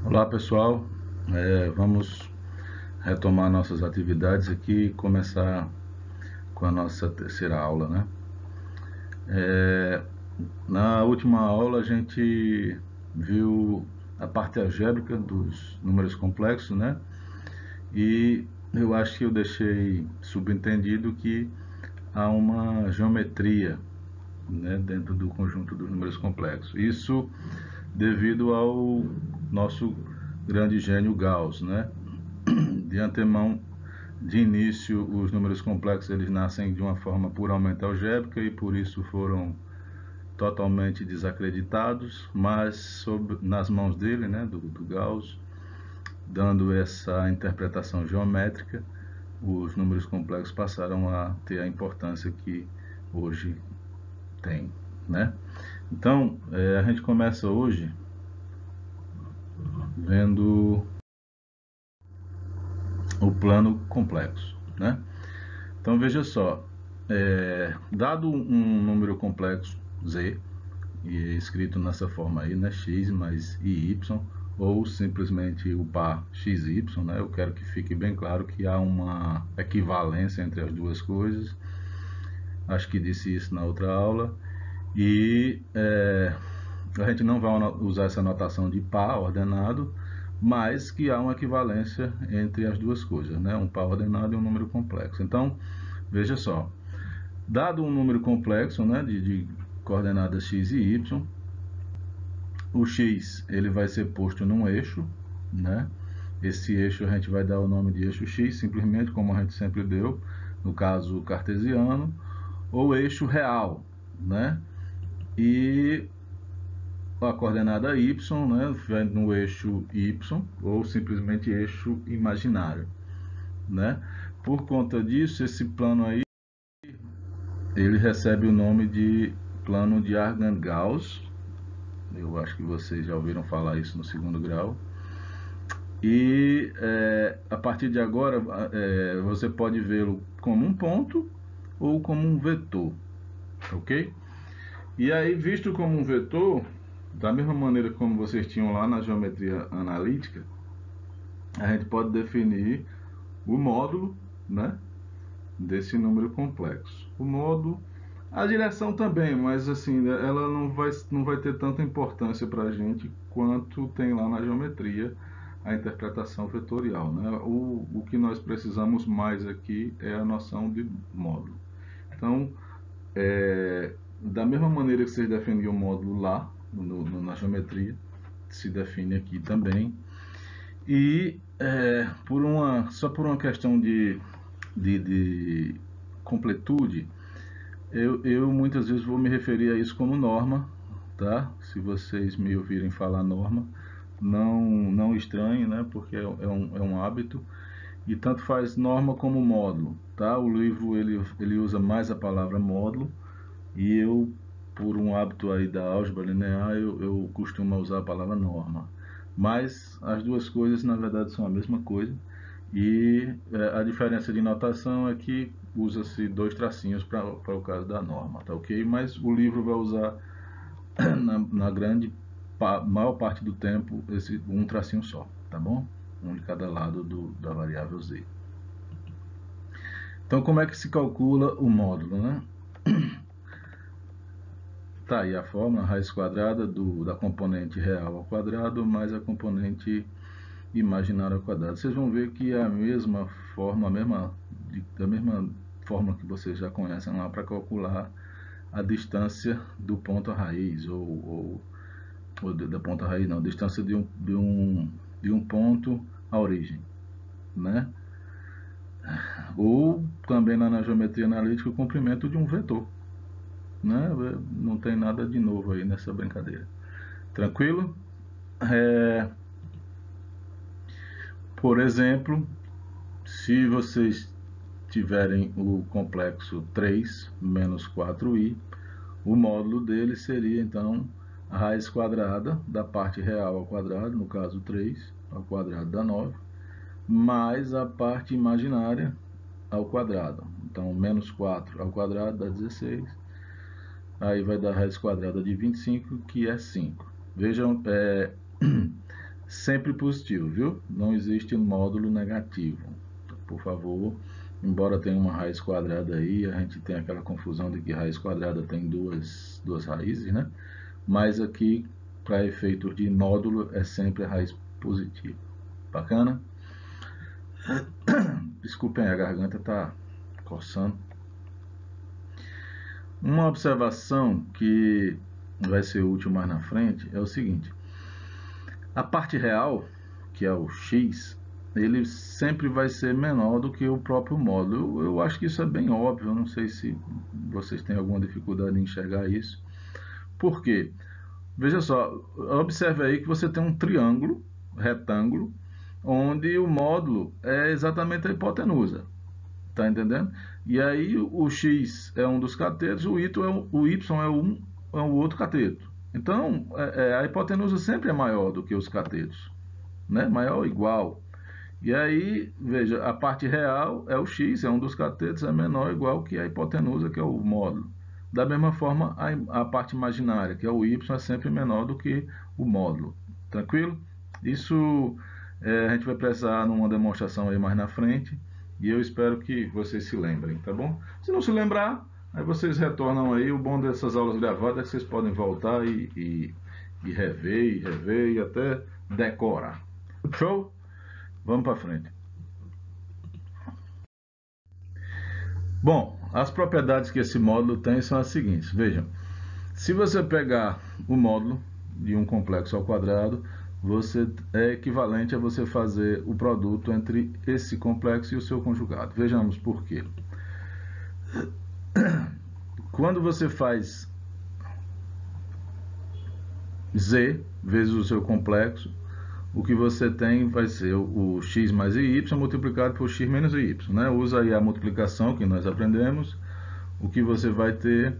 Olá pessoal, vamos retomar nossas atividades aqui e começar com a nossa terceira aula, né? Na última aula a gente viu a parte algébrica dos números complexos, né? E eu acho que eu deixei subentendido que há uma geometria, né, dentro do conjunto dos números complexos. Isso devido ao nosso grande gênio Gauss, né? De antemão, de início, os números complexos eles nascem de uma forma puramente algébrica e por isso foram totalmente desacreditados, mas nas mãos dele, né, do Gauss, dando essa interpretação geométrica, os números complexos passaram a ter a importância que hoje tem, né? Então, a gente começa hoje vendo o plano complexo, né? Então veja só, dado um número complexo z, e escrito nessa forma aí, né, x mais iy, ou simplesmente o par xy, né, eu quero que fique bem claro que há uma equivalência entre as duas coisas, acho que disse isso na outra aula, e a gente não vai usar essa notação de par ordenado, mas que há uma equivalência entre as duas coisas, né, um par ordenado e um número complexo. Então, veja só, dado um número complexo, né, de coordenadas x e y, o x ele vai ser posto num eixo, né? Esse eixo a gente vai dar o nome de eixo x, simplesmente como a gente sempre deu, no caso cartesiano, ou eixo real, né? E a coordenada y, né, vai no eixo y, ou simplesmente eixo imaginário, né? Por conta disso, esse plano aí ele recebe o nome de plano de Argand-Gauss. Eu acho que vocês já ouviram falar isso no segundo grau. E a partir de agora você pode vê-lo como um ponto ou como um vetor, ok? E aí, visto como um vetor, da mesma maneira como vocês tinham lá na geometria analítica, a gente pode definir o módulo, né, desse número complexo. O módulo, a direção também, mas assim, ela não vai ter tanta importância para a gente quanto tem lá na geometria a interpretação vetorial, né? O que nós precisamos mais aqui é a noção de módulo. Então, da mesma maneira que vocês definiam o módulo lá na geometria, se define aqui também. E só por uma questão de completude, eu muitas vezes vou me referir a isso como norma, tá? Se vocês me ouvirem falar norma, não estranhe, né? Porque é um hábito. E tanto faz norma como módulo, tá? O livro ele usa mais a palavra módulo e eu, por um hábito aí da álgebra linear, eu costumo usar a palavra norma. Mas as duas coisas na verdade são a mesma coisa. E a diferença de notação é que usa-se dois tracinhos para o caso da norma, tá ok? Mas o livro vai usar na grande maior parte do tempo um tracinho só, tá bom? Um de cada lado da variável z. Então, como é que se calcula o módulo, né? Tá aí a fórmula, a raiz quadrada da componente real ao quadrado mais a componente imaginária ao quadrado. Vocês vão ver que é a mesma forma, da mesma forma que vocês já conhecem lá para calcular a distância do ponto à raiz, ou da ponta à raiz não, a distância de um ponto à origem, né? Ou também na geometria analítica o comprimento de um vetor, né? Não tem nada de novo aí nessa brincadeira. Tranquilo? Por exemplo, se vocês tiverem o complexo 3 menos 4i, o módulo dele seria então a raiz quadrada da parte real ao quadrado, no caso 3 ao quadrado dá 9, mais a parte imaginária ao quadrado. Então, menos 4 ao quadrado dá 16, aí vai dar a raiz quadrada de 25, que é 5. Vejam, sempre positivo, viu? Não existe módulo negativo. Por favor, embora tenha uma raiz quadrada aí, a gente tem aquela confusão de que raiz quadrada tem duas raízes, né? Mas aqui, para efeito de módulo, é sempre a raiz positiva. Bacana? Desculpem, a garganta está coçando. Uma observação que vai ser útil mais na frente é o seguinte: a parte real, que é o x, ele sempre vai ser menor do que o próprio módulo. Eu acho que isso é bem óbvio, eu não sei se vocês têm alguma dificuldade em enxergar isso. Por quê? Veja só, observe aí que você tem um triângulo retângulo, onde o módulo é exatamente a hipotenusa. Tá entendendo? E aí o x é um dos catetos, o y é o outro cateto. Então, a hipotenusa sempre é maior do que os catetos, né? Maior ou igual. E aí, veja, a parte real é o x, é um dos catetos, é menor ou igual que a hipotenusa, que é o módulo. Da mesma forma, a parte imaginária, que é o y, é sempre menor do que o módulo. Tranquilo? Isso a gente vai precisar numa demonstração aí mais na frente. E eu espero que vocês se lembrem, tá bom? Se não se lembrar, aí vocês retornam aí. O bom dessas aulas gravadas é que vocês podem voltar e rever e até decorar. Show? Vamos para frente. Bom, as propriedades que esse módulo tem são as seguintes. Vejam, se você pegar o módulo de um complexo ao quadrado, é equivalente a você fazer o produto entre esse complexo e o seu conjugado. Vejamos por quê. Quando você faz z vezes o seu complexo, o que você tem vai ser o x mais y multiplicado por x menos y. Né? Usa aí a multiplicação que nós aprendemos. O que você vai ter,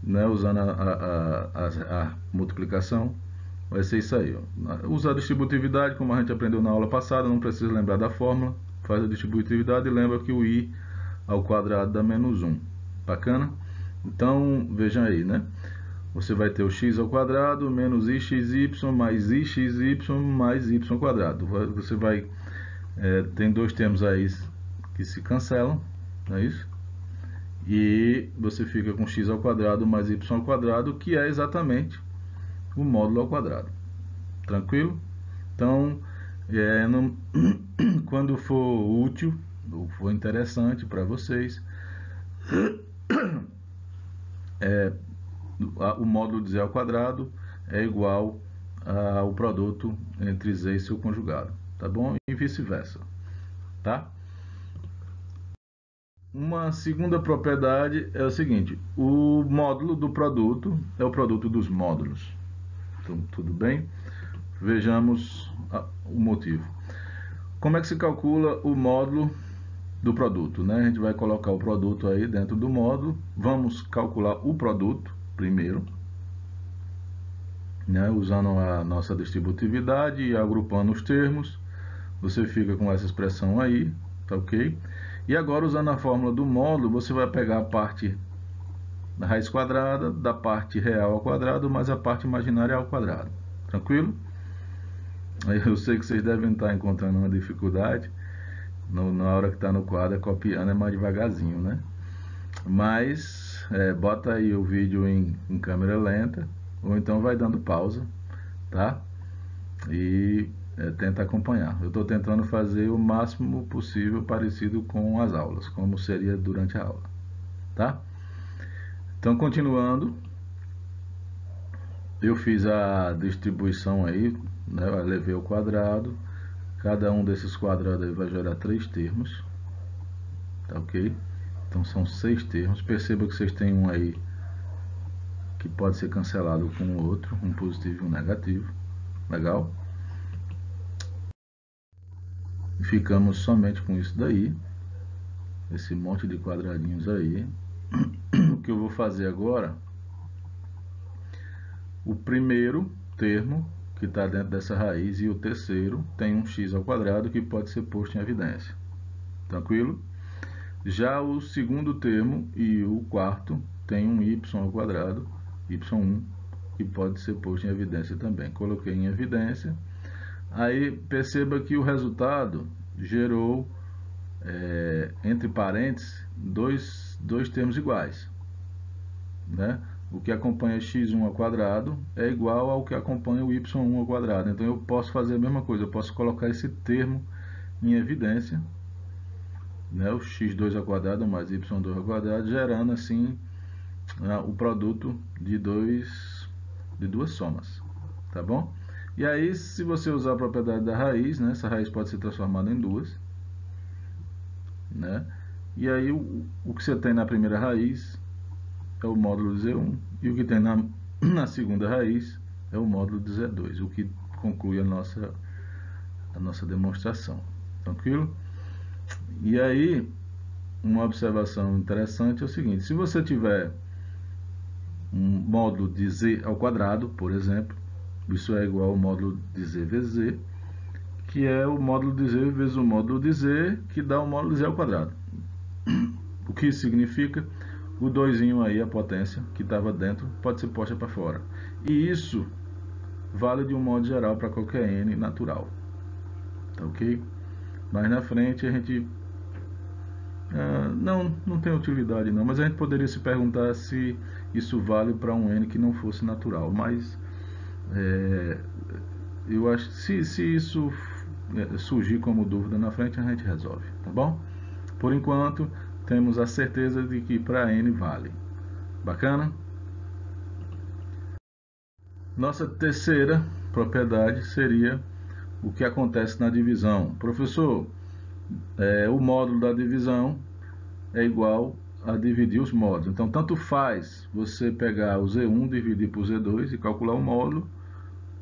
né, usando a multiplicação, vai ser isso aí. Ó. Usa a distributividade, como a gente aprendeu na aula passada, não precisa lembrar da fórmula. Faz a distributividade e lembra que o i ao quadrado dá menos 1. Bacana? Então, vejam aí, né? Você vai ter o x ao quadrado menos ixy mais ixy mais y ao quadrado. Você vai... tem dois termos aí que se cancelam, não é isso? E você fica com x ao quadrado mais y ao quadrado, que é exatamente o módulo ao quadrado. Tranquilo? Então, quando for útil, ou for interessante para vocês, o módulo de z ao quadrado é igual ao produto entre z e seu conjugado, tá bom? E vice-versa, tá? Uma segunda propriedade é o seguinte: o módulo do produto é o produto dos módulos. Então, tudo bem? Vejamos o motivo. Como é que se calcula o módulo do produto, né? A gente vai colocar o produto aí dentro do módulo. Vamos calcular o produto primeiro, né? Usando a nossa distributividade e agrupando os termos. Você fica com essa expressão aí, tá ok? E agora, usando a fórmula do módulo, você vai pegar a parte da raiz quadrada, da parte real ao quadrado, mais a parte imaginária ao quadrado. Tranquilo? Eu sei que vocês devem estar encontrando uma dificuldade. Na hora que está no quadro, copiando é mais devagarzinho, né? Mas, bota aí o vídeo em câmera lenta, ou então vai dando pausa, tá? E tenta acompanhar. Eu estou tentando fazer o máximo possível parecido com as aulas, como seria durante a aula, tá? Então, continuando, eu fiz a distribuição aí, né? Eu levei o quadrado, cada um desses quadrados aí vai gerar 3 termos, tá ok? Então são 6 termos. Perceba que vocês têm um aí que pode ser cancelado com o outro, um positivo e um negativo. Legal? Ficamos somente com isso daí, esse monte de quadradinhos aí. O que eu vou fazer agora, o primeiro termo que está dentro dessa raiz e o terceiro tem um x ao quadrado que pode ser posto em evidência. Tranquilo? Já o segundo termo e o quarto tem um y ao quadrado, y1, que pode ser posto em evidência também. Coloquei em evidência. Aí perceba que o resultado gerou, entre parênteses, dois termos iguais, né? O que acompanha x1 ao quadrado é igual ao que acompanha o y1 ao quadrado. Então eu posso fazer a mesma coisa, eu posso colocar esse termo em evidência, né? O x2 ao quadrado mais y2 ao quadrado, gerando assim o produto de duas somas, tá bom? E aí, se você usar a propriedade da raiz, né, essa raiz pode ser transformada em duas, né? E aí o que você tem na primeira raiz é o módulo de Z1, e o que tem na segunda raiz é o módulo de Z2, o que conclui a nossa demonstração. Tranquilo? E aí, uma observação interessante é o seguinte: se você tiver um módulo de Z ao quadrado, por exemplo, isso é igual ao módulo de Z vezes Z, que é o módulo de Z vezes o módulo de Z, que dá o módulo de Z ao quadrado. O que isso significa? O 2 aí, a potência que estava dentro, pode ser posta para fora. E isso vale de um modo geral para qualquer n natural. Tá ok? Mais na frente a gente... não tem utilidade não, mas a gente poderia se perguntar se isso vale para um n que não fosse natural. Mas eu acho que se isso surgir como dúvida na frente, a gente resolve. Tá bom? Por enquanto, temos a certeza de que para n vale. Bacana? Nossa terceira propriedade seria o que acontece na divisão. Professor, o módulo da divisão é igual a dividir os módulos. Então, tanto faz você pegar o Z1, dividir por Z2 e calcular o módulo,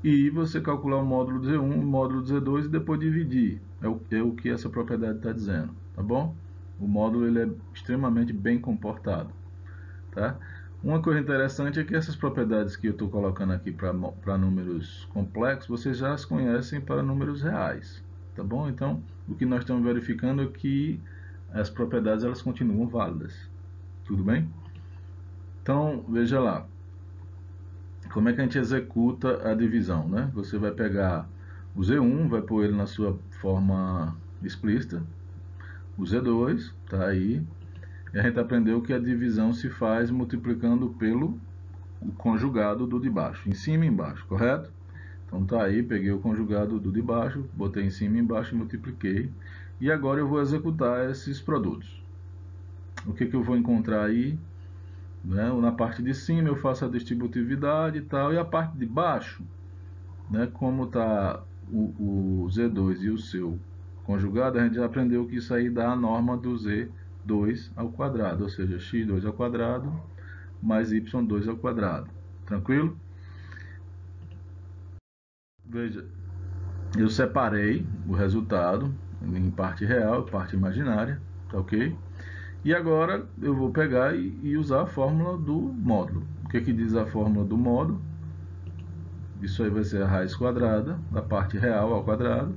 e você calcular o módulo de Z1, o módulo de Z2 e depois dividir. É o que essa propriedade está dizendo, tá bom? O módulo ele é extremamente bem comportado, tá? Uma coisa interessante é que essas propriedades que eu estou colocando aqui para números complexos, vocês já as conhecem para números reais, tá bom? Então, o que nós estamos verificando é que as propriedades elas continuam válidas, tudo bem? Então, veja lá, como é que a gente executa a divisão, né? Você vai pegar o Z1, vai pôr ele na sua forma explícita, o Z2, tá aí, e a gente aprendeu que a divisão se faz multiplicando pelo conjugado do de baixo, em cima e embaixo, correto? Então tá aí, peguei o conjugado do de baixo, botei em cima e embaixo e multipliquei. E agora eu vou executar esses produtos. O que eu vou encontrar aí? Né? Na parte de cima eu faço a distributividade e tal, e a parte de baixo, né, como está o Z2 e o seu conjugado, a gente já aprendeu que isso aí dá a norma do Z2 ao quadrado, ou seja, x2 ao quadrado mais y2 ao quadrado. Tranquilo? Veja, eu separei o resultado em parte real e parte imaginária, tá ok? E agora eu vou pegar e usar a fórmula do módulo. O que diz a fórmula do módulo? Isso aí vai ser a raiz quadrada da parte real ao quadrado,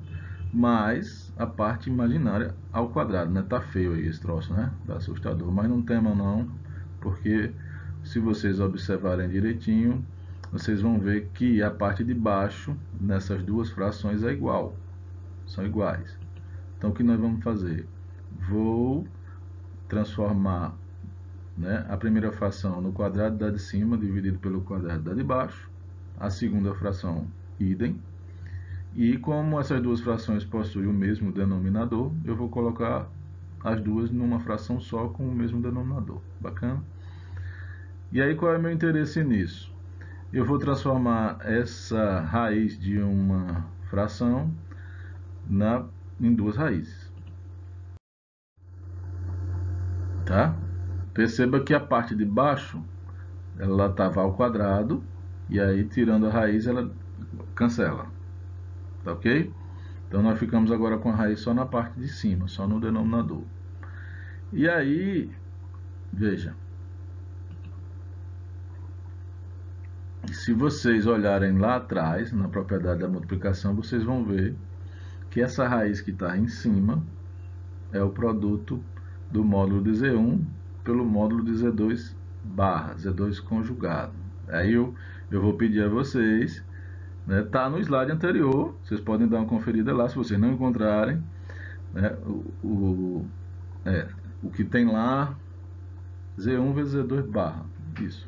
mais a parte imaginária ao quadrado, né? Tá feio aí esse troço, né? Tá assustador, mas não temam não, porque se vocês observarem direitinho, vocês vão ver que a parte de baixo nessas duas frações é igual, são iguais. Então o que nós vamos fazer? Vou transformar, né, a primeira fração no quadrado da de cima dividido pelo quadrado da de baixo, a segunda fração idem, e como essas duas frações possuem o mesmo denominador, eu vou colocar as duas numa fração só com o mesmo denominador. Bacana? E aí qual é o meu interesse nisso? Eu vou transformar essa raiz de uma fração em duas raízes. Tá? Perceba que a parte de baixo ela estava ao quadrado, e aí tirando a raiz ela cancela. Tá ok? Então nós ficamos agora com a raiz só na parte de cima, só no denominador. E aí, veja, se vocês olharem lá atrás, na propriedade da multiplicação, vocês vão ver que essa raiz que está em cima é o produto do módulo de Z1 pelo módulo de Z2 barra, Z2 conjugado. Aí eu vou pedir a vocês né? Tá no slide anterior, vocês podem dar uma conferida lá se vocês não encontrarem, né? O que tem lá, Z1 vezes Z2 barra, isso.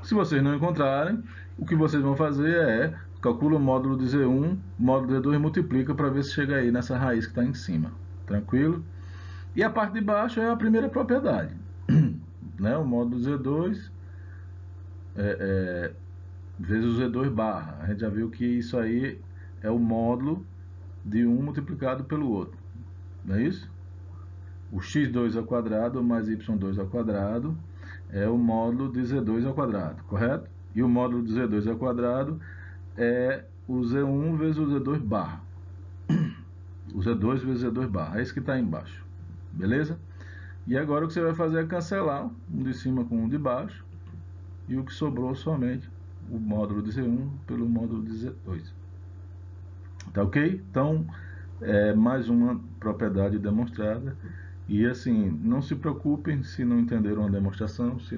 Se vocês não encontrarem, o que vocês vão fazer é calcula o módulo de Z1, módulo de Z2 e multiplica para ver se chega aí nessa raiz que está em cima, tranquilo? E a parte de baixo é a primeira propriedade, né? O módulo Z2 vezes o Z2 barra. A gente já viu que isso aí é o módulo de um multiplicado pelo outro, não é isso? O x2 ao quadrado mais y2 ao quadrado é o módulo de Z2 ao quadrado, correto? E o módulo de Z2 ao quadrado é o Z1 vezes o Z2 barra. O Z2 vezes Z2 barra, é esse que está embaixo, beleza? E agora o que você vai fazer é cancelar um de cima com um de baixo, e o que sobrou somente o módulo de Z1 pelo módulo de Z2. Tá ok? Então, mais uma propriedade demonstrada. E assim, não se preocupem se não entenderam a demonstração, se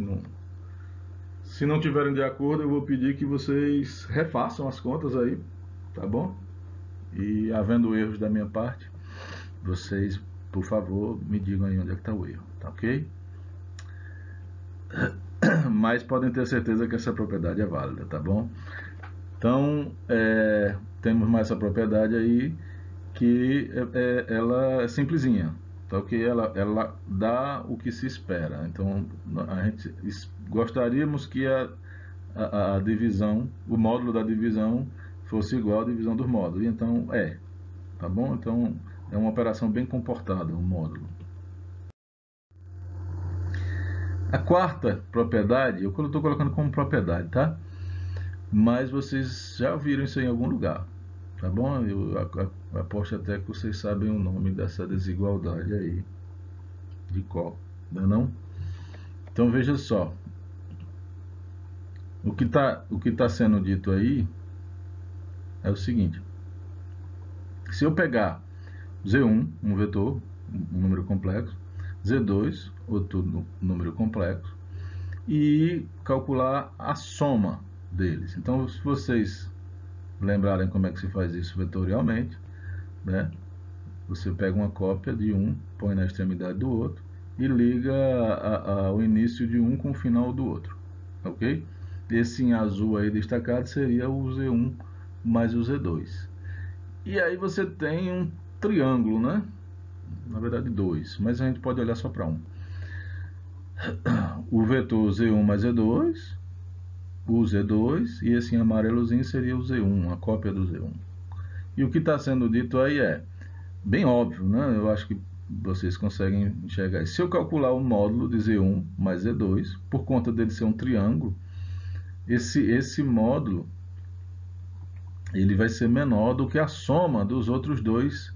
não tiverem de acordo, eu vou pedir que vocês refaçam as contas aí, tá bom? E havendo erros da minha parte, vocês, por favor, me digam aí onde é que está o erro, tá ok? Mas podem ter certeza que essa propriedade é válida, tá bom? Então, temos mais essa propriedade aí, que ela é simplesinha, tá ok? Ela dá o que se espera. Então, a gente gostaríamos que a divisão, o módulo da divisão fosse igual à divisão dos módulos. E então, tá bom? Então, é uma operação bem comportada, o módulo. A quarta propriedade, eu estou colocando como propriedade, tá? Mas vocês já viram isso em algum lugar, tá bom? Eu aposto até que vocês sabem o nome dessa desigualdade aí, de qual, não? Então veja só, o que tá sendo dito aí é o seguinte: se eu pegar Z1, um vetor, um número complexo, Z2, outro número complexo, e calcular a soma deles. Então, se vocês lembrarem como é que se faz isso vetorialmente, né? Você pega uma cópia de um, põe na extremidade do outro e liga o início de um com o final do outro, ok? Esse em azul aí destacado seria o Z1 mais o Z2. E aí você tem um triângulo, né? Na verdade dois, mas a gente pode olhar só para um. O vetor Z1 mais Z2, o Z2, e esse em amarelozinho seria o Z1, a cópia do Z1. E o que está sendo dito aí é bem óbvio, né? Eu acho que vocês conseguem enxergar. Se eu calcular o módulo de Z1 mais Z2, por conta dele ser um triângulo, esse módulo ele vai ser menor do que a soma dos outros dois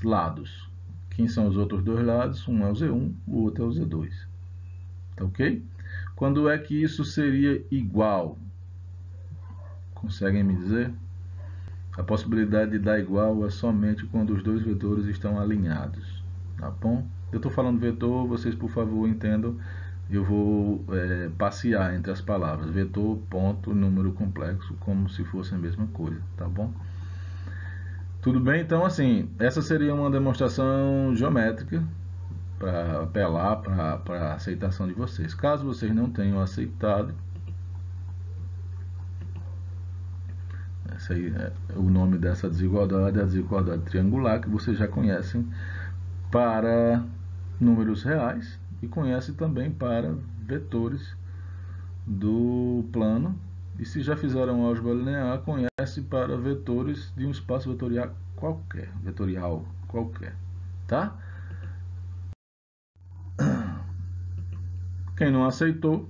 lados. Quem são os outros dois lados? Um é o Z1, o outro é o Z2. Tá ok? Quando é que isso seria igual? Conseguem me dizer? A possibilidade de dar igual é somente quando os dois vetores estão alinhados, tá bom? Eu estou falando vetor, vocês por favor entendam, eu vou passear entre as palavras vetor, ponto, número complexo, como se fosse a mesma coisa, tá bom? Tudo bem? Então, assim, essa seria uma demonstração geométrica para apelar para a aceitação de vocês. Caso vocês não tenham aceitado, esse aí é o nome dessa desigualdade, a desigualdade triangular, que vocês já conhecem para números reais e conhecem também para vetores do plano. E se já fizeram álgebra linear, conhece para vetores de um espaço vetorial qualquer, tá? Quem não aceitou,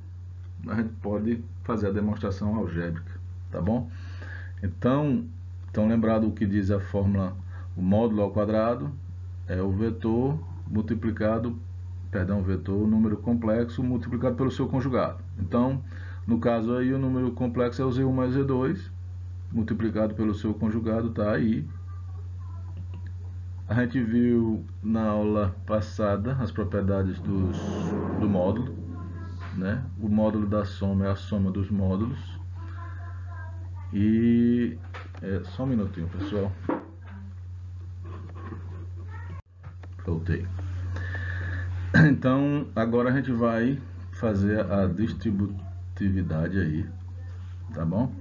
a gente pode fazer a demonstração algébrica, tá bom? Então lembrado o que diz a fórmula, o módulo ao quadrado é o vetor número complexo multiplicado pelo seu conjugado. Então, no caso aí, o número complexo é o Z1 mais Z2, multiplicado pelo seu conjugado, tá aí. A gente viu na aula passada as propriedades do módulo, né? O módulo da soma é a soma dos módulos. E só um minutinho, pessoal. Voltei. Então agora a gente vai fazer a distributividade aí, tá bom?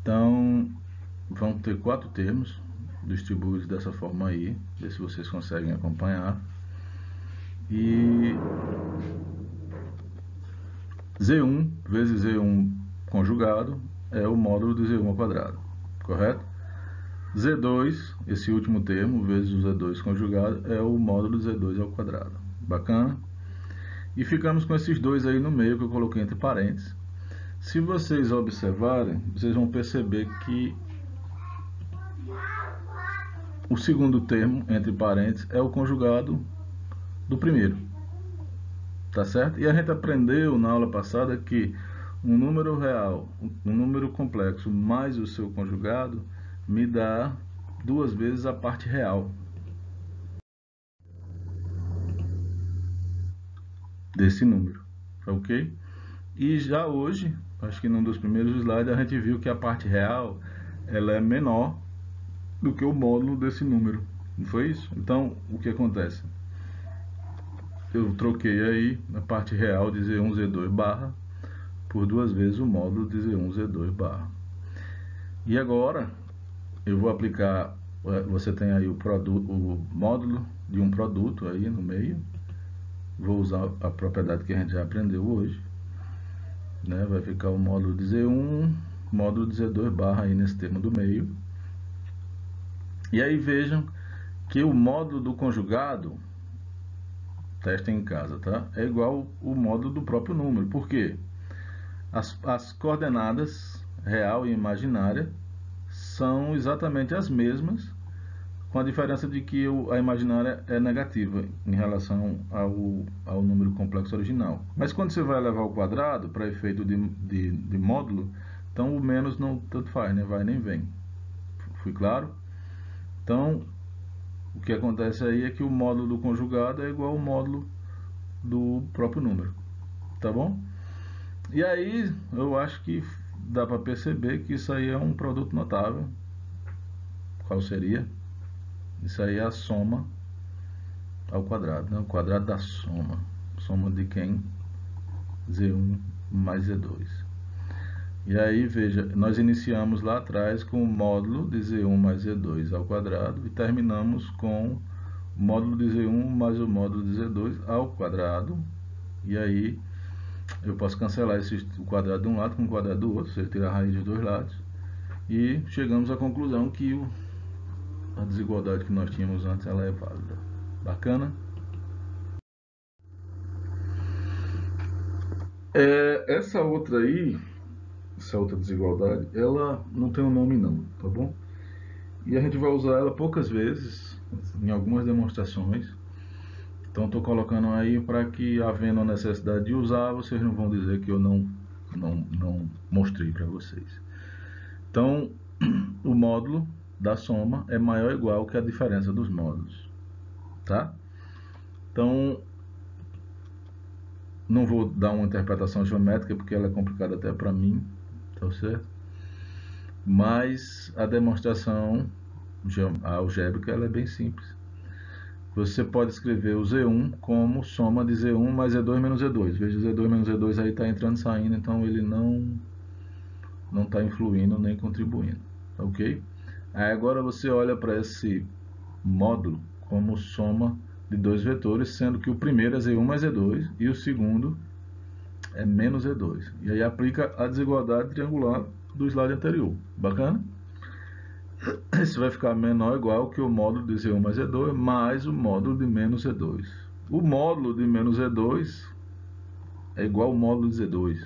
Então vão ter 4 termos distribuídos dessa forma aí, ver se vocês conseguem acompanhar. E Z1 vezes Z1 conjugado é o módulo de Z1 ao quadrado, correto? Z2, esse último termo, vezes o Z2 conjugado, é o módulo de Z2 ao quadrado. Bacana? E ficamos com esses dois aí no meio que eu coloquei entre parênteses. Se vocês observarem, vocês vão perceber que o segundo termo, entre parênteses, é o conjugado do primeiro. Tá certo? E a gente aprendeu na aula passada que um número real, um número complexo mais o seu conjugado me dá 2 vezes a parte real desse número, ok? E já hoje, acho que num dos primeiros slides, a gente viu que a parte real ela é menor do que o módulo desse número, não foi isso? Então, o que acontece? Eu troquei aí a parte real de Z1, Z2 barra por 2 vezes o módulo de Z1, Z2 barra. E agora, eu vou aplicar, você tem aí o módulo de um produto aí no meio. Vou usar a propriedade que a gente já aprendeu hoje, né? Vai ficar o módulo de Z1, módulo de Z2 barra aí nesse termo do meio. E aí vejam que o módulo do conjugado, testem em casa, tá? É igual o módulo do próprio número. Por quê? As coordenadas real e imaginária são exatamente as mesmas, com a diferença de que a imaginária é negativa em relação ao número complexo original. Mas quando você vai levar ao quadrado, para efeito de módulo, então o menos não tanto faz, né? Vai nem vem. Fui claro? Então, o que acontece aí é que o módulo do conjugado é igual ao módulo do próprio número. Tá bom? E aí, eu acho que dá para perceber que isso aí é um produto notável. Qual seria? Isso aí é a soma ao quadrado, né? O quadrado da soma. Soma de quem? Z1 mais Z2. E aí, veja, nós iniciamos lá atrás com o módulo de Z1 mais Z2 ao quadrado e terminamos com o módulo de Z1 mais o módulo de Z2 ao quadrado. E aí, eu posso cancelar o quadrado de um lado com o quadrado do outro, ou seja, tirar a raiz dos dois lados. E chegamos à conclusão que a desigualdade que nós tínhamos antes ela é válida. Bacana? Essa outra aí, essa outra desigualdade, ela não tem um nome não, tá bom? E a gente vai usar ela poucas vezes, em algumas demonstrações. Então estou colocando aí para que, havendo a necessidade de usar, vocês não vão dizer que eu não mostrei para vocês. Então, o módulo da soma é maior ou igual que a diferença dos módulos, tá? Então, não vou dar uma interpretação geométrica porque ela é complicada até para mim, tá certo? Mas a demonstração algébrica ela é bem simples. Você pode escrever o Z1 como soma de Z1 mais Z2 menos Z2. Veja, Z2 menos Z2 aí está entrando e saindo, então ele não está influindo nem contribuindo, ok? Aí agora você olha para esse módulo como soma de dois vetores, sendo que o primeiro é Z1 mais Z2 e o segundo é menos Z2. E aí aplica a desigualdade triangular do slide anterior. Bacana? Esse vai ficar menor ou igual que o módulo de Z1 mais Z2 mais o módulo de menos Z2. O módulo de menos Z2 é igual ao módulo de Z2.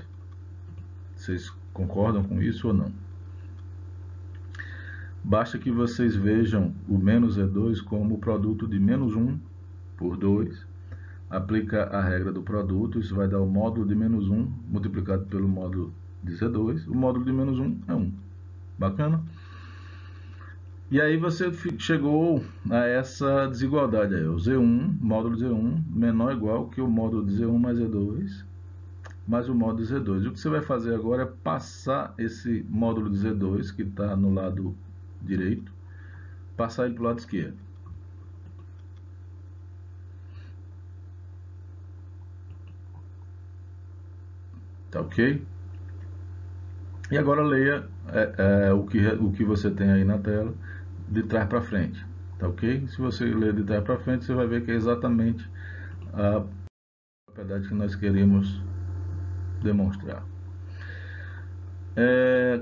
Vocês concordam com isso ou não? Basta que vocês vejam o menos Z2 como o produto de menos 1 por 2. Aplica a regra do produto, isso vai dar o módulo de menos 1 multiplicado pelo módulo de Z2. O módulo de menos 1 é 1. Bacana? E aí você chegou a essa desigualdade aí, o Z1, módulo Z1, menor ou igual que o módulo de Z1 mais Z2, mais o módulo de Z2. O que você vai fazer agora é passar esse módulo de Z2, que está no lado direito, passar ele para o lado esquerdo. Tá ok? E agora leia o que você tem aí na tela, de trás para frente. Tá ok? Se você ler de trás para frente, você vai ver que é exatamente a propriedade que nós queremos demonstrar.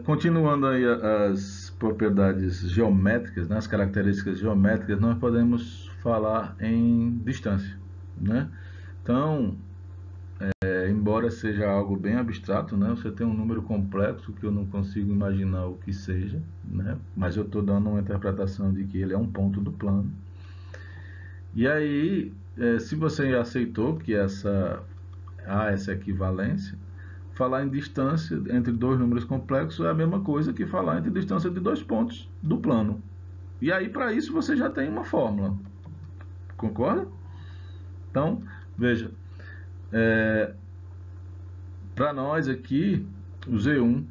Continuando aí as propriedades geométricas, né, as características geométricas, nós podemos falar em distância, né? Então, embora seja algo bem abstrato, né, você tem um número complexo que eu não consigo imaginar o que seja, né, mas eu estou dando uma interpretação de que ele é um ponto do plano. E aí, se você aceitou que há essa equivalência, falar em distância entre dois números complexos é a mesma coisa que falar entre distância de dois pontos do plano. E aí, para isso, você já tem uma fórmula. Concorda? Então, veja, para nós aqui, o Z1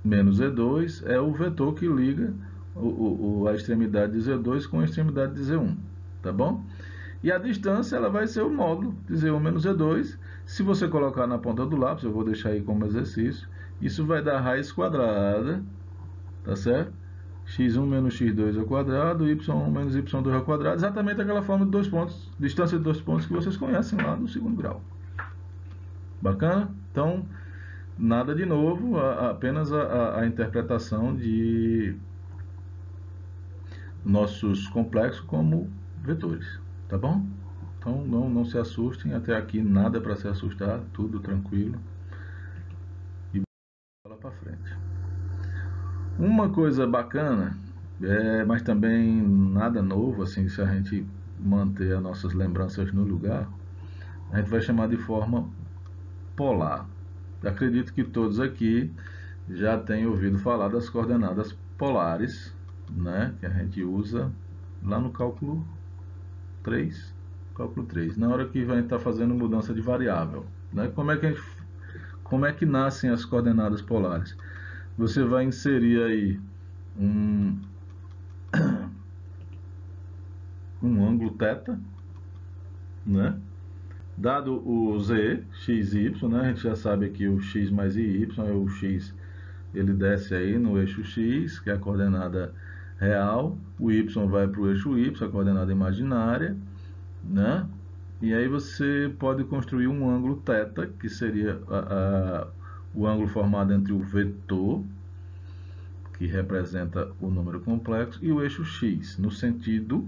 menos Z2 é o vetor que liga a extremidade de Z2 com a extremidade de Z1, tá bom? E a distância ela vai ser o módulo de Z1 menos Z2. Se você colocar na ponta do lápis, eu vou deixar aí como exercício, isso vai dar raiz quadrada, tá certo? x1 menos x2 ao quadrado, y1 menos y2 ao quadrado, exatamente aquela forma de dois pontos, distância de dois pontos que vocês conhecem lá do segundo grau. Bacana? Então, nada de novo, apenas a interpretação de nossos complexos como vetores, tá bom? Então não se assustem, até aqui nada para se assustar, tudo tranquilo. E bola para frente. Uma coisa bacana, mas também nada novo, assim, se a gente manter as nossas lembranças no lugar, a gente vai chamar de forma polar. Acredito que todos aqui já têm ouvido falar das coordenadas polares, né, que a gente usa lá no cálculo 3. Na hora que vai estar fazendo mudança de variável, né? Como é que nascem as coordenadas polares? Você vai inserir aí um ângulo θ, né? Dado o z, x e y, né? A gente já sabe que o x mais y é o x, ele desce aí no eixo x, que é a coordenada real, o y vai para o eixo y, a coordenada imaginária, né? E aí você pode construir um ângulo θ, que seria o ângulo formado entre o vetor, que representa o número complexo, e o eixo x,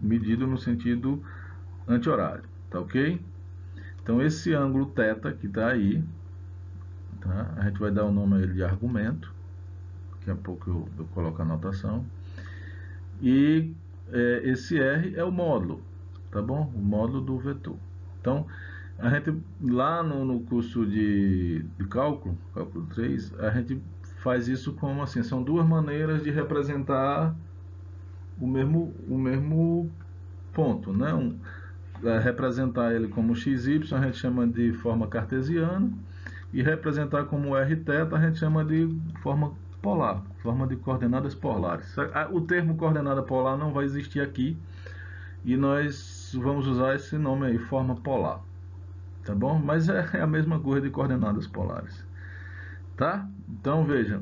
medido no sentido anti-horário, tá ok? Então esse ângulo θ que está aí, tá? A gente vai dar o nome a ele de argumento, daqui a pouco eu coloco a anotação, e esse R é o módulo, tá bom? O módulo do vetor. Então, a gente lá no curso de cálculo 3, a gente faz isso como assim, são duas maneiras de representar o mesmo ponto, né? Representar ele como xy a gente chama de forma cartesiana, e representar como rθ a gente chama de forma polar, forma de coordenadas polares. O termo coordenada polar não vai existir aqui, e nós vamos usar esse nome aí, forma polar, tá bom? Mas é a mesma coisa de coordenadas polares, tá? Então veja,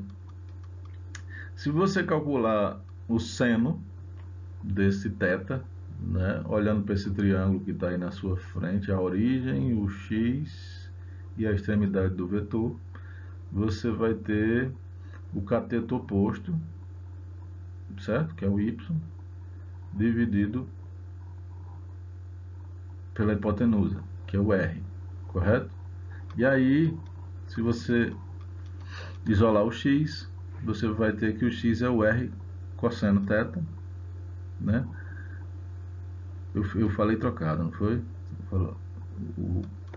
se você calcular o seno desse θ, né, olhando para esse triângulo que está aí na sua frente, a origem, o x e a extremidade do vetor, você vai ter o cateto oposto, certo? Que é o y, dividido pela hipotenusa, que é o r, correto? E aí, se você isolar o x, você vai ter que o x é o r cosseno θ, né? Eu falei trocado, não foi?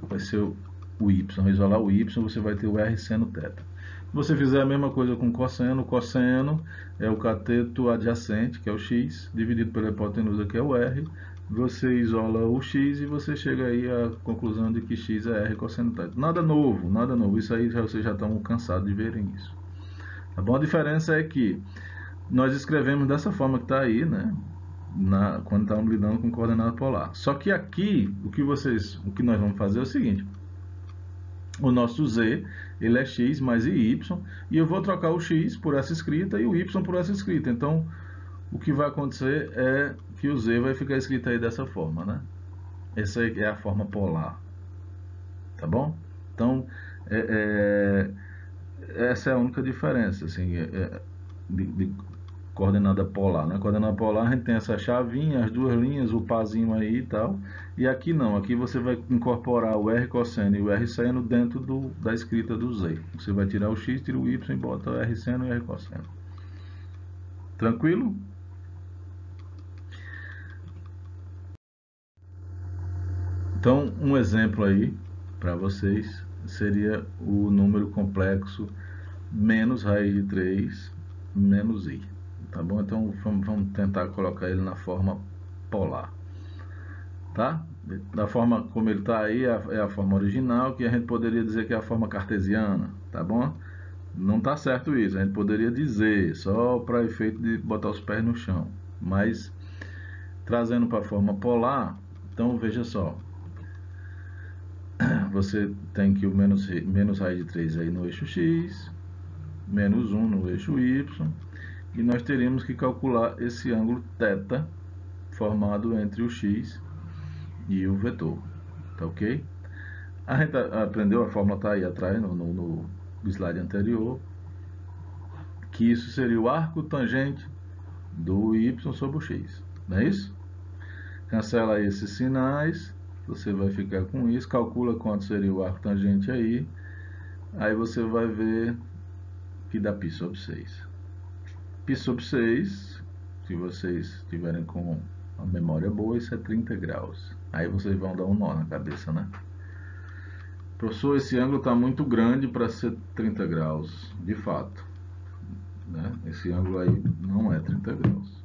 Vai ser o y. Isolar o y, você vai ter o r seno θ. Se você fizer a mesma coisa com o cosseno é o cateto adjacente, que é o x, dividido pela hipotenusa, que é o r, você isola o x e você chega aí à conclusão de que x é r cosseno θ. Nada novo, nada novo. Isso aí vocês já estão cansados de verem isso. Tá bom? A diferença é que nós escrevemos dessa forma que está aí, né? Quando estamos lidando com coordenada polar. Só que aqui, o que nós vamos fazer é o seguinte: o nosso z, ele é x mais y, e eu vou trocar o x por essa escrita e o y por essa escrita. Então, o que vai acontecer é que o z vai ficar escrito aí dessa forma, né? Essa é a forma polar, tá bom? Então, essa é a única diferença, assim, de coordenada polar, né? Coordenada polar a gente tem essa chavinha, as duas linhas, o pazinho aí e tal, e aqui não, aqui você vai incorporar o r cosseno e o r seno dentro da escrita do z. Você vai tirar o x, tira o y e bota o r seno e o r cosseno. Tranquilo? Então, um exemplo aí para vocês seria o número complexo menos raiz de 3 menos i. Tá bom? Então, vamos tentar colocar ele na forma polar. Tá? Da forma como ele está aí, é a forma original, que a gente poderia dizer que é a forma cartesiana. Tá bom? Não está certo isso. A gente poderia dizer, só para efeito de botar os pés no chão. Mas, trazendo para a forma polar, então veja só. Você tem que o menos raiz de 3 aí no eixo x, menos 1 no eixo y, e nós teríamos que calcular esse ângulo θ formado entre o x e o vetor, tá ok? A gente aprendeu, a fórmula está aí atrás no slide anterior, que isso seria o arco tangente do y sobre o x, não é isso? Cancela esses sinais, você vai ficar com isso, calcula quanto seria o arco tangente aí você vai ver que dá π sobre 6. Π sobre 6, se vocês tiverem com a memória boa, isso é 30 graus. Aí vocês vão dar um nó na cabeça, né? Professor, esse ângulo está muito grande para ser 30 graus, de fato. Né? Esse ângulo aí não é 30 graus.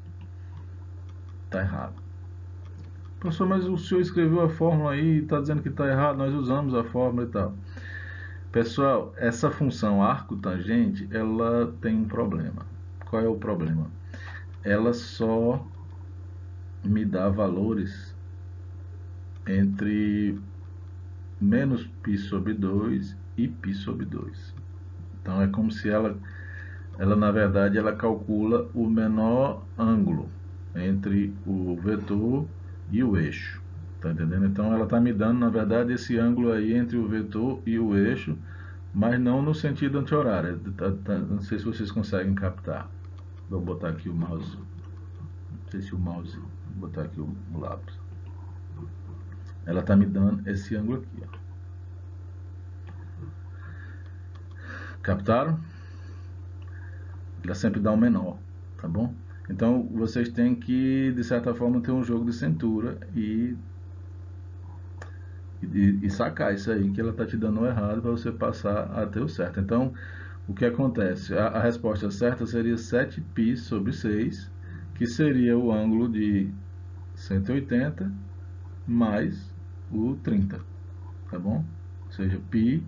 Está errado. Professor, mas o senhor escreveu a fórmula aí e está dizendo que está errado, nós usamos a fórmula e tal. Pessoal, essa função arco tangente, ela tem um problema. Qual é o problema? Ela só me dá valores entre menos π sobre 2 e π sobre 2. Então é como se ela na verdade, ela calcula o menor ângulo entre o vetor e o eixo. Tá entendendo? Então ela está me dando, na verdade, esse ângulo aí entre o vetor e o eixo, mas não no sentido anti-horário. Não sei se vocês conseguem captar. Vou botar aqui o mouse. Não sei se o mouse. Vou botar aqui o lápis. Ela está me dando esse ângulo aqui. Ó. Captaram? Ela sempre dá um menor, tá bom? Então vocês têm que, de certa forma, ter um jogo de cintura e sacar isso aí que ela está te dando o errado para você passar a ter o certo. Então, o que acontece? A resposta certa seria 7π sobre 6, que seria o ângulo de 180 mais o 30, tá bom? Ou seja, π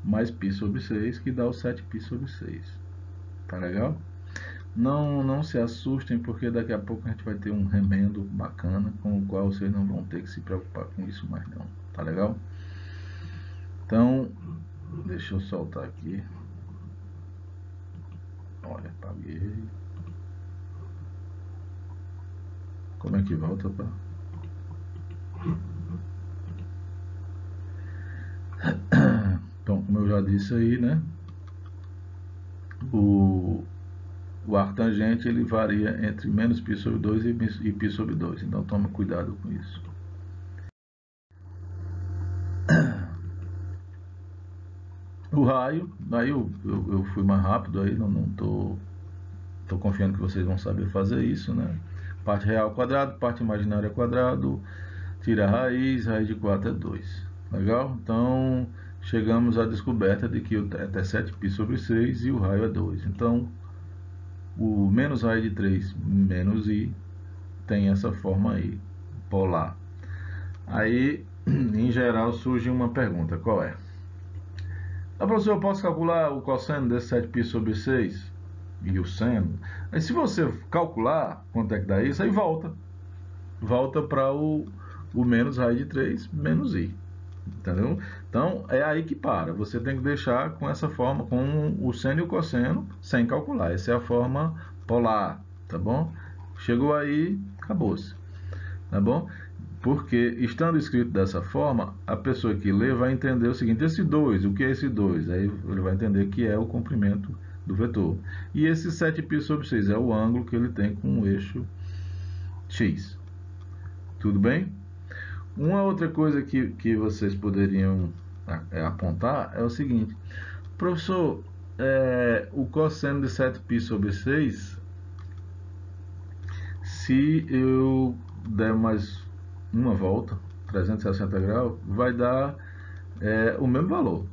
mais π sobre 6, que dá o 7π sobre 6. Tá legal? Não se assustem, porque daqui a pouco a gente vai ter um remendo bacana, com o qual vocês não vão ter que se preocupar com isso mais não. Tá legal? Então, deixa eu soltar aqui. Olha, apaguei. Como é que volta, pá? Então, como eu já disse aí, né? O arco tangente ele varia entre menos π sobre 2 e π sobre 2. Então, toma cuidado com isso. O raio, aí eu fui mais rápido, aí não tô confiando que vocês vão saber fazer isso, né? Parte real quadrado, parte imaginária quadrado, tira a raiz de 4 é 2. Legal? Então, chegamos à descoberta de que o θ é 7π sobre 6 e o raio é 2. Então, o menos raiz de 3 menos i tem essa forma aí, polar. Aí, em geral, surge uma pergunta, qual é? Professor, eu posso calcular o cosseno desse 7π sobre 6? E o seno? Aí se você calcular quanto é que dá isso, aí volta para o menos raiz de 3 menos i, entendeu? Então é aí que para, você tem que deixar com essa forma, com o seno e o cosseno sem calcular, essa é a forma polar, tá bom? Chegou aí, acabou-se, tá bom? Porque estando escrito dessa forma, a pessoa que lê vai entender o seguinte: esse 2, o que é esse 2? Aí ele vai entender que é o comprimento do vetor. E esse 7π sobre 6 é o ângulo que ele tem com o eixo x. Tudo bem? Uma outra coisa que vocês poderiam apontar é o seguinte: professor, o cosseno de 7π sobre 6, se eu der mais uma volta, 360 graus, vai dar o mesmo valor.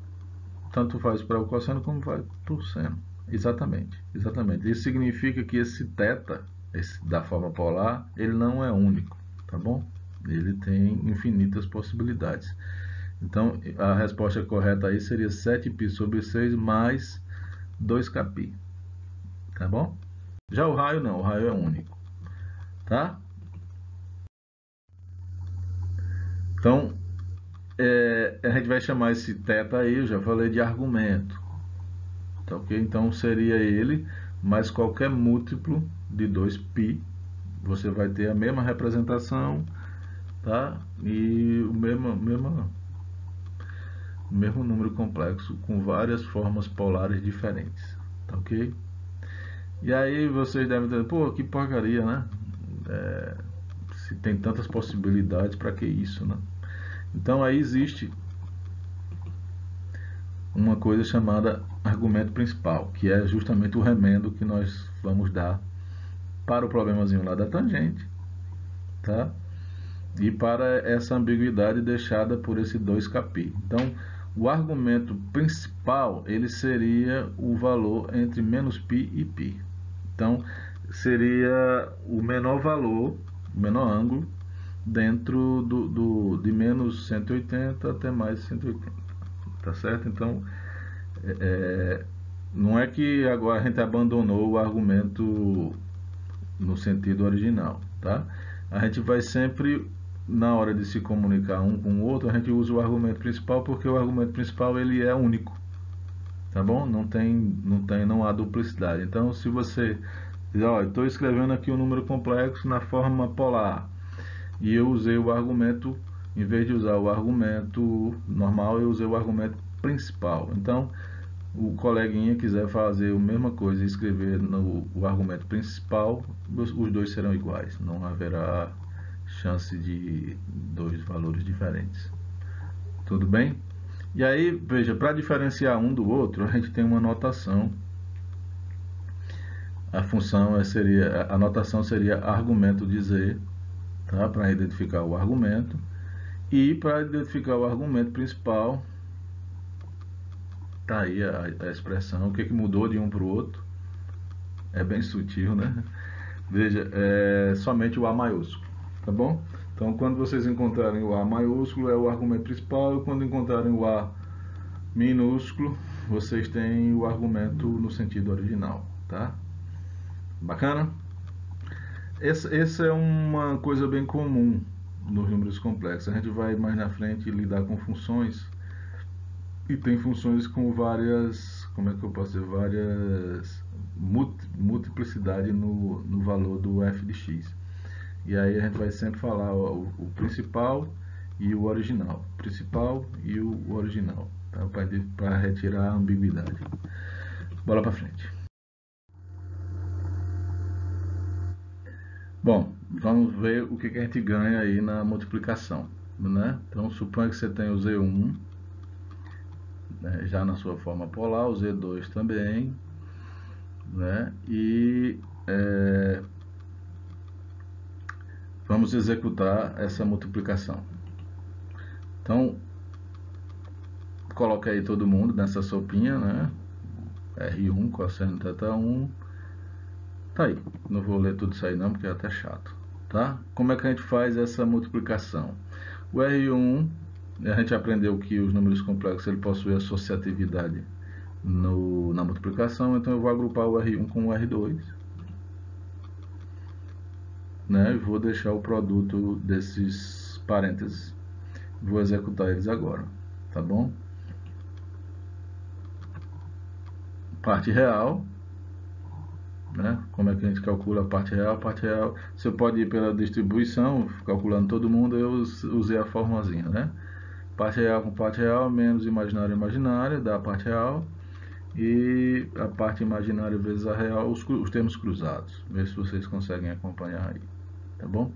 Tanto faz para o cosseno como faz para o seno. Exatamente, exatamente. Isso significa que esse θ, da forma polar, ele não é único, tá bom? Ele tem infinitas possibilidades. Então, a resposta correta aí seria 7π sobre 6 mais 2kπ, tá bom? Já o raio não, o raio é único, tá? Então, a gente vai chamar esse θ aí, eu já falei, de argumento, tá ok? Então seria ele mais qualquer múltiplo de 2π, você vai ter a mesma representação, tá? E o mesmo número complexo com várias formas polares diferentes, tá ok? E aí vocês devem dizer, pô, que porcaria, né? Se tem tantas possibilidades, para que isso, né? Então aí existe uma coisa chamada argumento principal, que é justamente o remendo que nós vamos dar para o problemazinho lá da tangente, tá? E para essa ambiguidade deixada por esse 2kπ. Então, o argumento principal, ele seria o valor entre menos π e π. Então, seria o menor valor, o menor ângulo, dentro de menos 180 até mais 180, tá certo? Então, não é que agora a gente abandonou o argumento no sentido original, tá? A gente vai sempre, na hora de se comunicar um com o outro, a gente usa o argumento principal, porque o argumento principal ele é único, tá bom? Não há duplicidade. Então, se você diz, ó, estou escrevendo aqui um número complexo na forma polar, e eu usei o argumento, em vez de usar o argumento normal, eu usei o argumento principal. Então, o coleguinha quiser fazer a mesma coisa e escrever o argumento principal, os dois serão iguais, não haverá chance de dois valores diferentes. Tudo bem? E aí, veja, para diferenciar um do outro, a gente tem uma notação. A notação seria argumento de Z, tá? Para identificar o argumento. E para identificar o argumento principal, tá aí a expressão. O que mudou de um para o outro? É bem sutil, né? Veja, somente o A maiúsculo, tá bom? Então, quando vocês encontrarem o A maiúsculo, é o argumento principal, e quando encontrarem o A minúsculo, vocês têm o argumento no sentido original, tá? Bacana? Essa é uma coisa bem comum nos números complexos. A gente vai mais na frente lidar com funções, e tem funções com várias, como é que eu posso dizer, várias multiplicidade no valor do f de x. E aí a gente vai sempre falar o principal e o original. Principal e o original, tá? Para retirar a ambiguidade. Bola para frente. Bom, vamos ver o que a gente ganha aí na multiplicação, né? Então, suponha que você tem o Z1, né, já na sua forma polar, o Z2 também, né? E vamos executar essa multiplicação. Então, coloca aí todo mundo nessa sopinha, né? R1, cosseno θ1. Tá aí. Não vou ler tudo isso aí não, porque é até chato. tá? Como é que a gente faz essa multiplicação? O R1, a gente aprendeu que os números complexos ele possui associatividade na multiplicação, então eu vou agrupar o R1 com o R2, né? E vou deixar o produto desses parênteses. Vou executar eles agora, tá bom? Parte real, né? Como é que a gente calcula a parte real? A parte real, você pode ir pela distribuição, calculando todo mundo, eu usei a formulazinha, né? Parte real com parte real, menos imaginária imaginária, dá a parte real. E a parte imaginária vezes a real, os termos cruzados. Vê se vocês conseguem acompanhar aí, tá bom?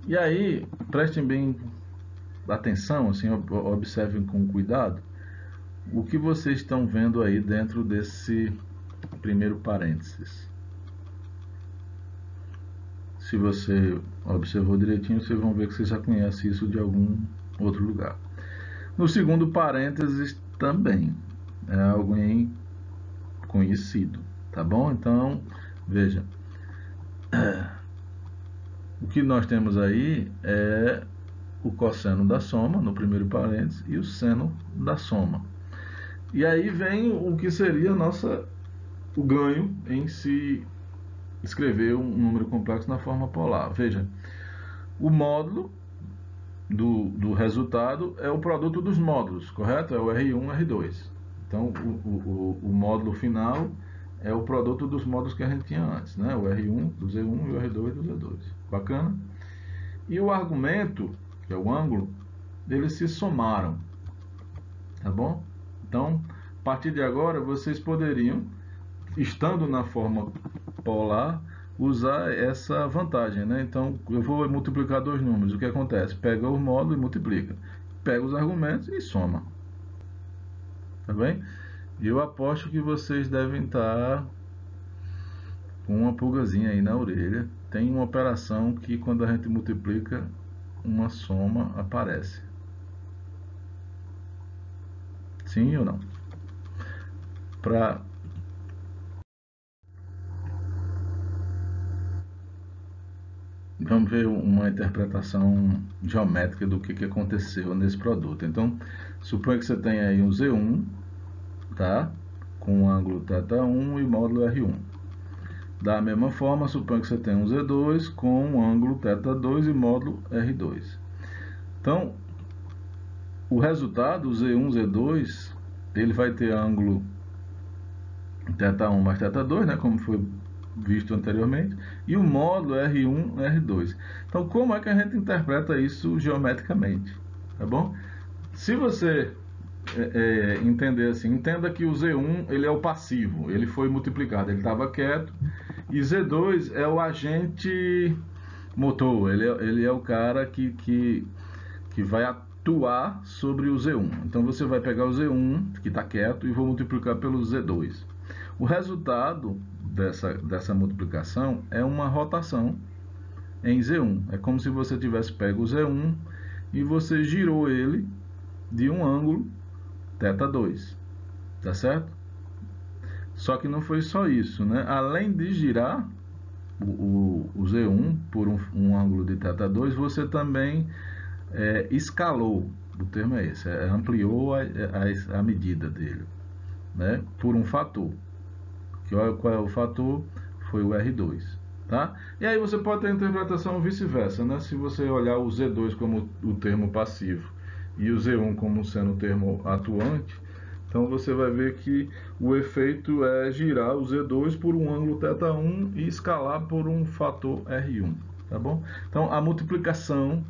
E aí, prestem bem atenção, assim, observem com cuidado o que vocês estão vendo aí dentro desse primeiro parênteses. Se você observou direitinho, vocês vão ver que você já conhece isso de algum outro lugar. No segundo parênteses também é algo conhecido, tá bom? Então, veja, o que nós temos aí é o cosseno da soma, no primeiro parênteses, e o seno da soma. E aí vem o que seria o ganho em se escrever um número complexo na forma polar. Veja, o módulo do resultado é o produto dos módulos, correto? É o R1 e R2. Então, o módulo final é o produto dos módulos que a gente tinha antes, né? O R1 do Z1 e o R2 do Z2. Bacana? E o argumento, que é o ângulo, eles se somaram, tá bom? Então, a partir de agora, vocês poderiam, estando na forma polar, usar essa vantagem, né? Então, eu vou multiplicar dois números. O que acontece? Pega o módulo e multiplica. Pega os argumentos e soma. Tá bem? E eu aposto que vocês devem estar com uma pulgazinha aí na orelha. Tem uma operação que quando a gente multiplica, uma soma aparece. Sim ou não? Vamos ver uma interpretação geométrica do que aconteceu nesse produto. Então, suponha que você tem aí um Z1, tá? Com ângulo θ1 e módulo R1. Da mesma forma, suponha que você tem um Z2 com ângulo θ2 e módulo R2. Então, o resultado, o Z1, Z2, ele vai ter ângulo θ1 mais θ2, né? Como foi visto anteriormente, e o módulo R1, R2. Então, como é que a gente interpreta isso geometricamente? Tá bom? Se você entender assim, entenda que o Z1 ele é o passivo, ele foi multiplicado, ele estava quieto, e Z2 é o agente motor, ele é o cara que vai atuar sobre o Z1. Então você vai pegar o Z1, que está quieto, e vou multiplicar pelo Z2. O resultado dessa multiplicação é uma rotação em Z1. É como se você tivesse pego o Z1 e você girou ele de um ângulo θ2, tá certo? Só que não foi só isso, né? Além de girar o Z1 por um ângulo de θ2, você também escalou, o termo é esse, ampliou a medida dele, né? Por um fator. Qual é o fator? Foi o R2, tá? E aí você pode ter a interpretação vice-versa, né? Se você olhar o Z2 como o termo passivo e o Z1 como sendo o termo atuante, então você vai ver que o efeito é girar o Z2 por um ângulo θ1 e escalar por um fator R1, tá bom? Então a multiplicação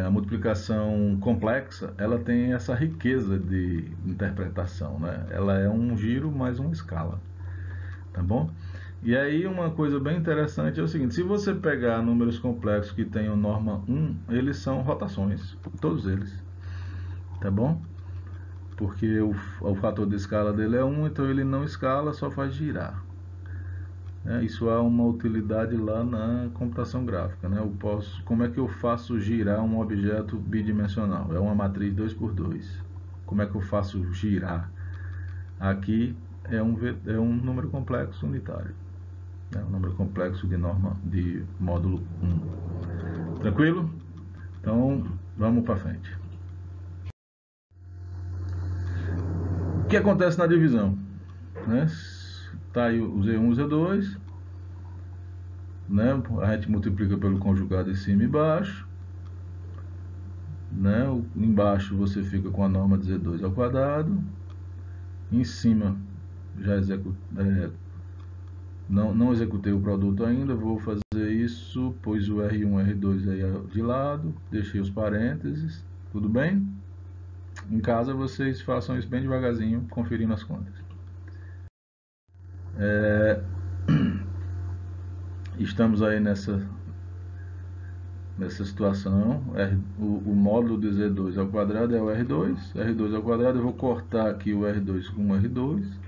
a multiplicação complexa, ela tem essa riqueza de interpretação, né? Ela é um giro mais uma escala, tá bom? E aí uma coisa bem interessante é o seguinte, se você pegar números complexos que tenham norma 1, eles são rotações, todos eles, tá bom? Porque o fator de escala dele é 1, então ele não escala, só faz girar. Isso há uma utilidade lá na computação gráfica, né? Como é que eu faço girar um objeto bidimensional? É uma matriz 2x2. Como é que eu faço girar? Aqui é um número complexo unitário. É um número complexo de norma de módulo 1. Tranquilo? Então, vamos para frente. O que acontece na divisão? Né? Tá aí o Z1 e o Z2. Né? A gente multiplica pelo conjugado em cima e embaixo. Né? Embaixo você fica com a norma de Z2 ao quadrado. Em cima já não executei o produto ainda, vou fazer isso, pus o R1 e R2 aí de lado, deixei os parênteses, tudo bem? Em casa vocês façam isso bem devagarzinho, conferindo as contas. Estamos aí nessa situação. O módulo de Z2 ao quadrado é o R2. R2 ao quadrado, eu vou cortar aqui o R2 com o R2.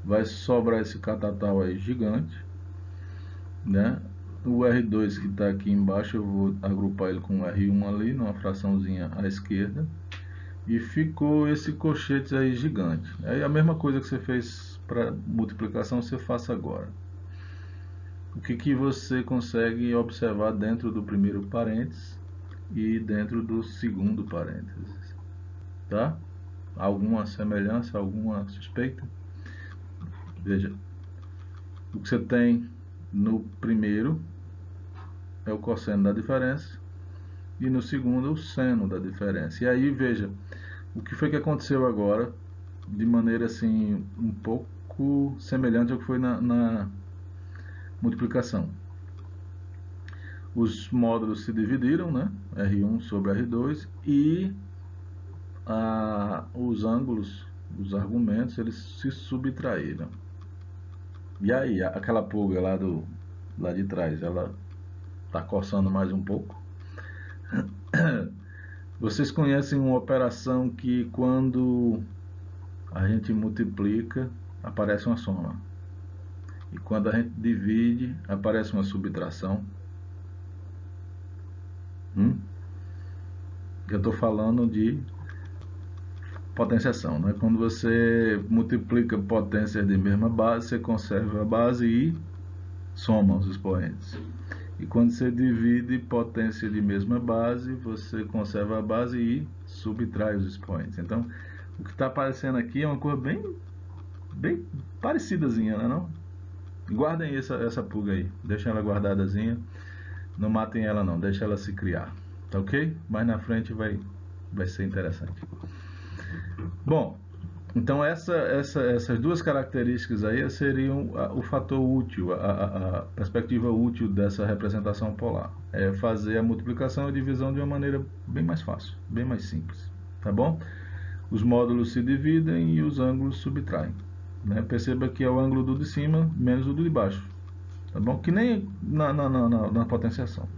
Vai sobrar esse catatal aí gigante, né? O R2 que está aqui embaixo, eu vou agrupar ele com o R1 ali, numa fraçãozinha à esquerda. E ficou esse colchete aí gigante. Aí a mesma coisa que você fez para multiplicação, você faça agora. O que você consegue observar dentro do primeiro parênteses e dentro do segundo parênteses? Tá? Alguma semelhança, alguma suspeita? Veja, o que você tem no primeiro é o cosseno da diferença e no segundo o seno da diferença. E aí, veja, o que foi que aconteceu agora de maneira assim um pouco semelhante ao que foi na multiplicação. Os módulos se dividiram, né? R1 sobre R2 e os ângulos, os argumentos, eles se subtraíram. E aí, aquela pulga lá de trás, ela está coçando mais um pouco. Vocês conhecem uma operação que quando a gente multiplica, aparece uma soma. E quando a gente divide, aparece uma subtração. Eu estou falando de potenciação, né? Quando você multiplica potências de mesma base, você conserva a base e soma os expoentes. E quando você divide potência de mesma base, você conserva a base e subtrai os expoentes. Então, o que está aparecendo aqui é uma coisa bem parecidazinha, né, não? Guardem essa pulga aí, deixem ela guardadazinha, não matem ela não, deixem ela se criar, tá ok? Mais na frente vai ser interessante. Bom, então essas duas características aí seriam o fator útil, a perspectiva útil dessa representação polar. É fazer a multiplicação e a divisão de uma maneira bem mais fácil, bem mais simples, tá bom? Os módulos se dividem e os ângulos subtraem. Né? Perceba que é o ângulo do de cima menos o do de baixo, tá bom? Que nem na potenciação.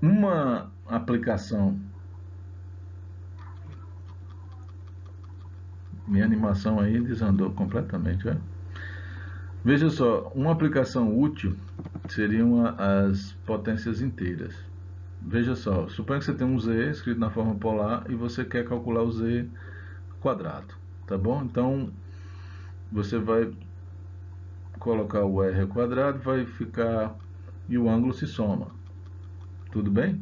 Uma aplicação, minha animação aí desandou completamente, né? Veja só, uma aplicação útil seriam as potências inteiras. Veja só, suponha que você tem um z escrito na forma polar e você quer calcular o z quadrado, tá bom? Então você vai colocar o r ao quadrado, vai ficar e o ângulo se soma. Tudo bem?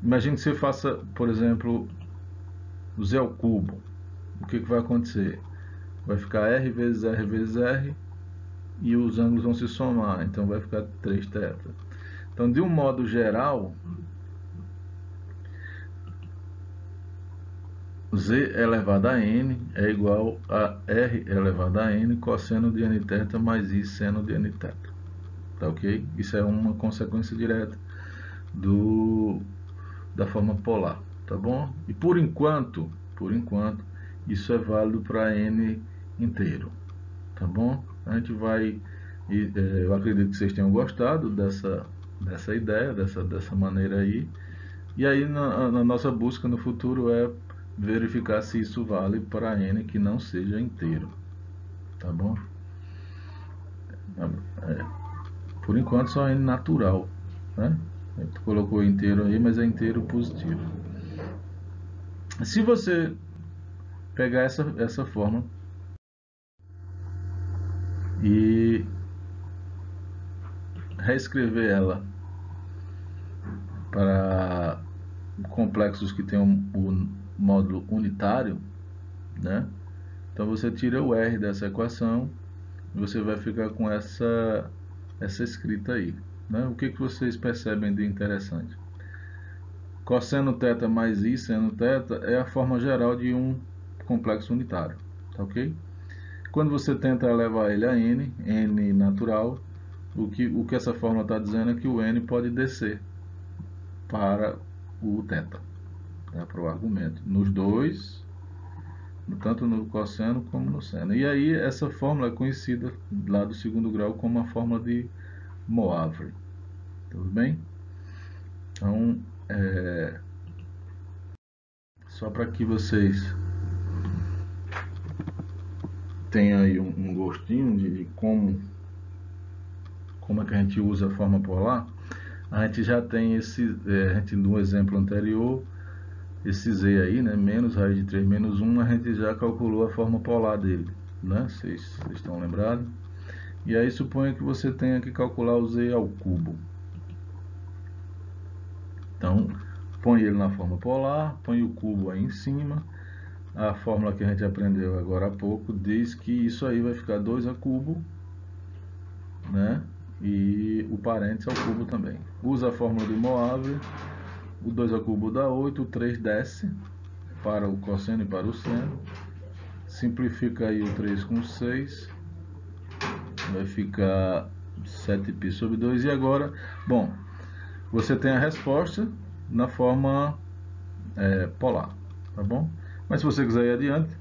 Imagine que você faça, por exemplo, o z ao cubo. O que vai acontecer? Vai ficar r vezes r vezes r e os ângulos vão se somar, então vai ficar 3θ. Então, de um modo geral, z elevado a n é igual a r elevado a n cosseno de nθ mais i seno de nθ. Tá ok? Isso é uma consequência direta da forma polar, tá bom? E por enquanto, isso é válido para n inteiro, tá bom? A gente vai, eu acredito que vocês tenham gostado dessa ideia, dessa maneira aí. E aí na nossa busca no futuro é verificar se isso vale para n que não seja inteiro, tá bom? Por enquanto só n natural, né? Tu colocou inteiro aí, mas é inteiro positivo. Se você pegar essa forma e reescrever ela para complexos que tenham o módulo unitário, né? Então você tira o R dessa equação e você vai ficar com essa escrita aí, né? O que vocês percebem de interessante? Cosseno θ mais I seno θ é a forma geral de um complexo unitário, tá ok? Quando você tenta elevar ele a n natural, o que essa fórmula está dizendo é que o n pode descer para o θ, né, para o argumento, nos dois, tanto no cosseno como no seno. E aí essa fórmula é conhecida lá do segundo grau como a fórmula de Moivre. Tudo bem? Então, só para que vocês tenham aí um gostinho de como é que a gente usa a forma polar, a gente já tem a gente no exemplo anterior, esse z aí, né, menos raiz de 3 menos 1, a gente já calculou a forma polar dele, né? Vocês estão lembrados? E aí suponha que você tenha que calcular o z ao cubo. Então, põe ele na forma polar, põe o cubo aí em cima. A fórmula que a gente aprendeu agora há pouco diz que isso aí vai ficar 2 a cubo, né? E o parênteses ao cubo também. Usa a fórmula de Moivre, o 2 a cubo dá 8, o 3 desce para o cosseno e para o seno. Simplifica aí o 3 com 6, vai ficar 7π sobre 2. E agora, bom, você tem a resposta na forma polar, tá bom? Mas se você quiser ir adiante,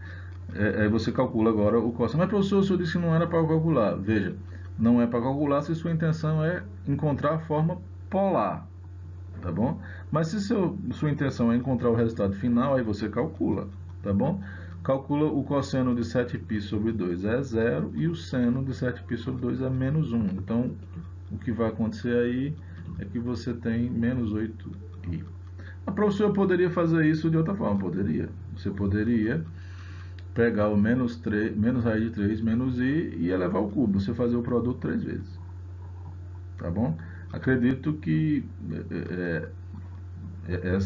você calcula agora o cosseno. Mas professor, o senhor disse que não era para calcular. Veja, não é para calcular se sua intenção é encontrar a forma polar, tá bom? Mas se sua intenção é encontrar o resultado final, aí você calcula, tá bom? Calcula o cosseno de 7π sobre 2 é 0 e o seno de 7π sobre 2 é menos 1. Então, o que vai acontecer aí é que você tem menos 8i. A professora poderia fazer isso de outra forma? Poderia. Você poderia pegar o menos raiz de 3 menos i e elevar ao cubo. Você fazer o produto 3 vezes. Tá bom? Acredito que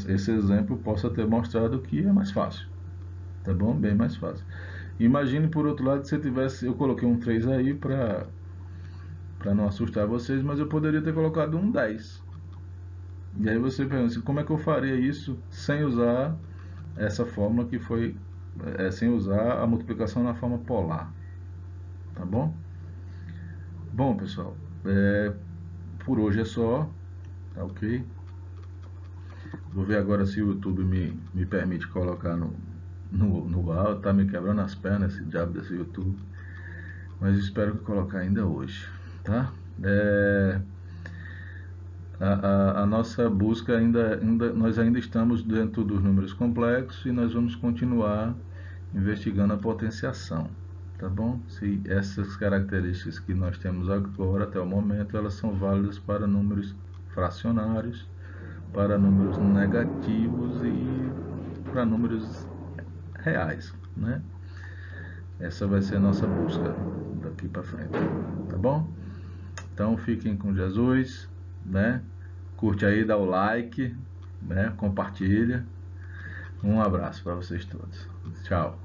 esse exemplo possa ter mostrado que é mais fácil. Tá bom? Bem mais fácil. Imagine por outro lado que você tivesse... Eu coloquei um 3 aí para não assustar vocês, mas eu poderia ter colocado um 10. E aí você pensa assim, como é que eu faria isso sem usar essa fórmula que foi... sem usar a multiplicação na forma polar. Tá bom? Bom, pessoal, por hoje é só, tá ok? Vou ver agora se o YouTube me permite colocar no ar. Tá me quebrando as pernas esse diabo desse YouTube, mas espero que colocar ainda hoje, tá? A nossa busca nós ainda estamos dentro dos números complexos e nós vamos continuar investigando a potenciação, tá bom? Se essas características que nós temos agora até o momento, elas são válidas para números fracionários, para números negativos e para números reais, né? Essa vai ser a nossa busca daqui para frente, tá bom? Então fiquem com Jesus, né? Curte aí, dá o like, né? Compartilha. Um abraço para vocês todos. Tchau.